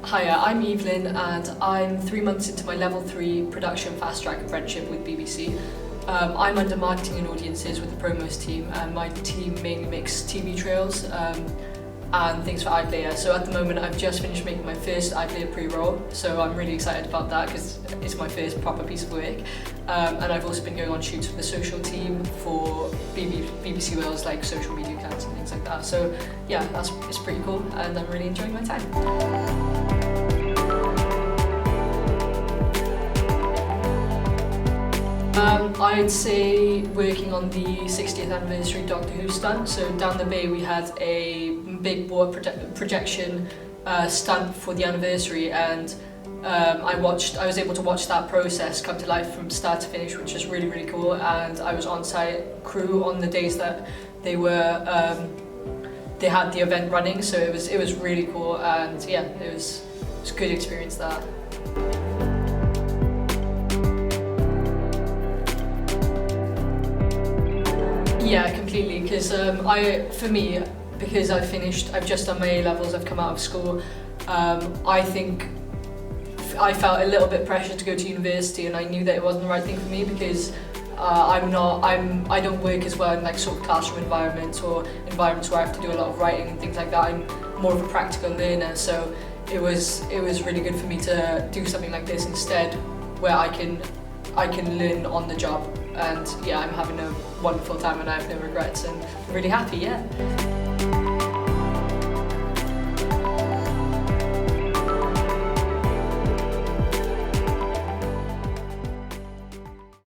Hiya, I'm Evelyn and I'm 3 months into my level 3 production fast track apprenticeship with BBC. I'm under marketing and audiences with the promos team, and my team mainly makes TV trails and things for iPlayer. So at the moment I've just finished making my first iPlayer pre-roll, so I'm really excited about that because it's my first proper piece of work. And I've also been going on shoots with the social team for BBC Wales, like social media accounts and things like that. So yeah, it's pretty cool and I'm really enjoying my time. I'd say working on the 60th anniversary Doctor Who stunt. So down the bay we had a big board projection stunt for the anniversary, and I was able to watch that process come to life from start to finish, which is really, really cool. And I was on site crew on the days that they had the event running, so it was really cool, and yeah, it was a good experience that. Yeah, completely, because because I've just done my A-levels, I've come out of school, I think I felt a little bit pressured to go to university, and I knew that it wasn't the right thing for me because I don't work as well in like sort of classroom environments or environments where I have to do a lot of writing and things like that. I'm more of a practical learner, so it was really good for me to do something like this instead, where I can learn on the job. And yeah, I'm having a wonderful time and I have no regrets and I'm really happy, yeah.